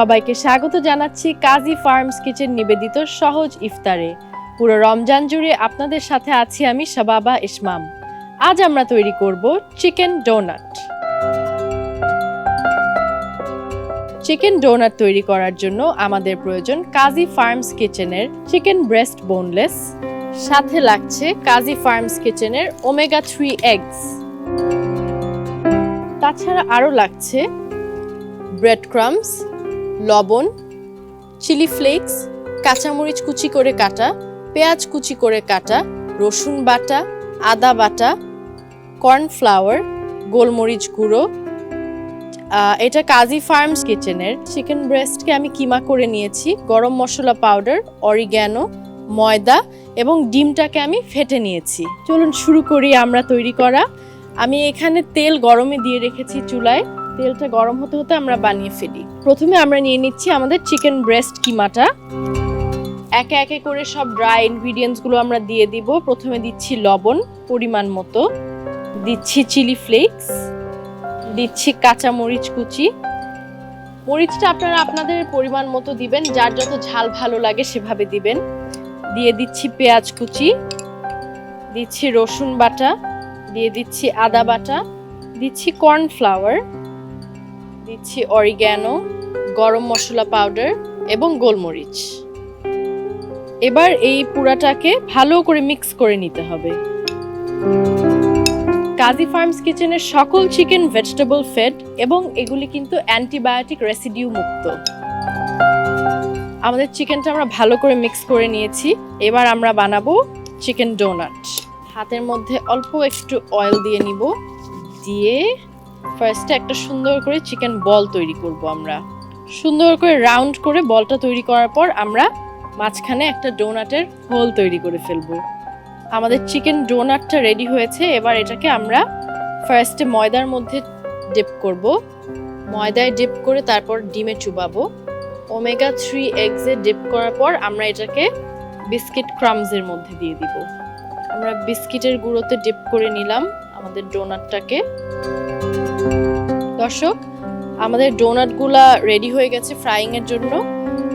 সবাইকে স্বাগত জানাচ্ছি কাজী ফার্মস কিচেন নিবেদিত সহজ ইফতারে। পুরো রমজান জুড়ে আপনাদের সাথে আছি আমি শাবাবা ইসমাম। আজ আমরা তৈরি করব চিকেন ডোনাট। চিকেন ডোনাট তৈরি করার জন্য আমাদের প্রয়োজন কাজী ফার্মস কিচেনের চিকেন ব্রেস্ট বোনলেস, সাথে লাগছে কাজী ফার্মস কিচেনের ওমেগা 3 এগস। তাছাড়া আরও লাগছে ব্রেড ক্রাম্বস, লবণ, চিলি ফ্লেক্স, কাঁচামরিচ কুচি করে কাটা, পেঁয়াজ কুচি করে কাটা, রসুন বাটা, আদা বাটা, কর্নফ্লাওয়ার, গোলমরিচ গুঁড়ো। এটা কাজী ফার্মস কিচেনের চিকেন ব্রেস্টকে আমি কিমা করে নিয়েছি, গরম মশলা পাউডার, অরিগ্যানো, ময়দা এবং ডিমটাকে আমি ফেটে নিয়েছি। চলুন শুরু করি আমরা তৈরি করা। আমি এখানে তেল গরমে দিয়ে রেখেছি চুলায়। তেলটা গরম হতে হতে আমরা বানিয়ে ফেলি। প্রথমে আমরা নিয়ে নিচ্ছি আমাদের চিকেন ব্রেস্ট কিমাটা। একে একে করে সব ড্রাই ইনগ্রিডিয়েন্টসগুলো আমরা দিয়ে দিব। প্রথমে দিচ্ছি লবণ পরিমাণ মতো, দিচ্ছি চিলি ফ্লেক্স, দিচ্ছি কাঁচা মরিচ কুচি। মরিচটা আপনারা আপনাদের পরিমাণ মতো দিবেন, যার যত ঝাল ভালো লাগে সেভাবে দিবেন। দিয়ে দিচ্ছি পেঁয়াজ কুচি, দিচ্ছি রসুন বাটা, দিয়ে দিচ্ছি আদা বাটা, দিচ্ছি কর্নফ্লাওয়ার, দিচ্ছি অরিগ্যানো, গরম মশলা পাউডার এবং গোলমরিচ। এবার এই পুরাটাকে ভালো করে মিক্স করে নিতে হবে। কাজী ফার্মস কিচেনের সকল চিকেন ভেজিটেবল ফেড এবং এগুলি কিন্তু অ্যান্টিবায়োটিক রেসিডিউ মুক্ত। আমাদের চিকেনটা আমরা ভালো করে মিক্স করে নিয়েছি। এবার আমরা বানাবো চিকেন ডোনাট। হাতের মধ্যে অল্প একটু অয়েল দিয়ে নিব, দিয়ে ফার্স্টে একটা সুন্দর করে চিকেন বল তৈরি করব। আমরা সুন্দর করে রাউন্ড করে বলটা তৈরি করার পর আমরা মাঝখানে একটা ডোনাটের হোল তৈরি করে ফেলবো। আমাদের চিকেন ডোনাটটা রেডি হয়েছে। এবার এটাকে আমরা ফার্স্টে ময়দার মধ্যে ডিপ করব। ময়দায় ডিপ করে তারপর ডিমে চুবাবো। ওমেগা 3 এগসে ডিপ করার পর আমরা এটাকে বিস্কিট ক্রাম্বসের মধ্যে দিয়ে দিব। আমরা বিস্কিটের গুঁড়োতে ডিপ করে নিলাম আমাদের ডোনাটটাকে। দর্শক, আমাদের ডোনাটগুলা রেডি হয়ে গেছে ফ্রাইং এর জন্য।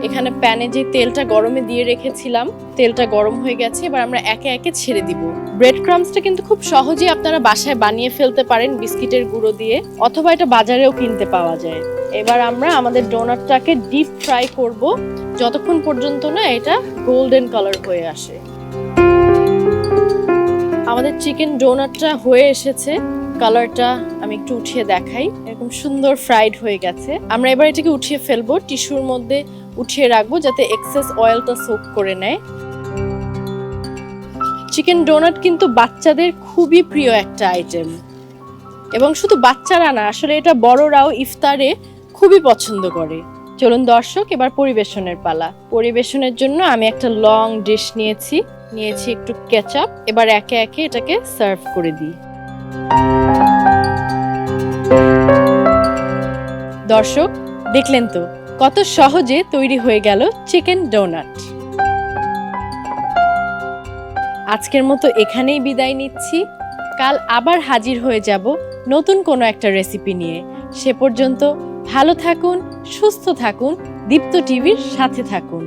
এখানে প্যানে যে তেলটা গরমে দিয়ে রেখেছিলাম, তেলটা গরম হয়ে গেছে। এবার আমরা একে একে ছেড়ে দিব। ব্রেড ক্রাম্বসটা কিন্তু খুব সহজেই আপনারা বাসায় বানিয়ে ফেলতে পারেন বিস্কিটের গুঁড়ো দিয়ে, অথবা এটা বাজারেও কিনতে পাওয়া যায়। এবার আমরা আমাদের ডোনাটটাকে ডিপ ফ্রাই করব যতক্ষণ পর্যন্ত না এটা গোল্ডেন কালার হয়ে আসে। আমাদের চিকেন ডোনাটটা হয়ে এসেছে। কালারটা আমি একটু উঠিয়ে দেখাই, এরকম সুন্দর ফ্রাইড হয়ে গেছে। আমরা এবার এটাকে উঠিয়ে ফেলবো, টিস্যুর মধ্যে উঠিয়ে রাখবো যাতে এক্সেস অয়েলটা সোক করে নেয়। চিকেন ডোনাট কিন্তু বাচ্চাদের খুবই প্রিয় একটা আইটেম, এবং শুধু বাচ্চারা না, আসলে এটা বড়রাও ইফতারে খুবই পছন্দ করে। চলুন দর্শক, এবার পরিবেশনের পালা। পরিবেশনের জন্য আমি একটা লং ডিশ নিয়েছি একটু কেচাপ। এবার একে একে এটাকে সার্ভ করে দিই। দর্শক, দেখলেন তো কত সহজে তৈরি হয়ে গেল চিকেন ডোনাট। আজকের মতো এখানেই বিদায় নিচ্ছি। কাল আবার হাজির হয়ে যাব নতুন কোনো একটা রেসিপি নিয়ে। সে পর্যন্ত ভালো থাকুন, সুস্থ থাকুন, দীপ্ত টিভির সাথে থাকুন।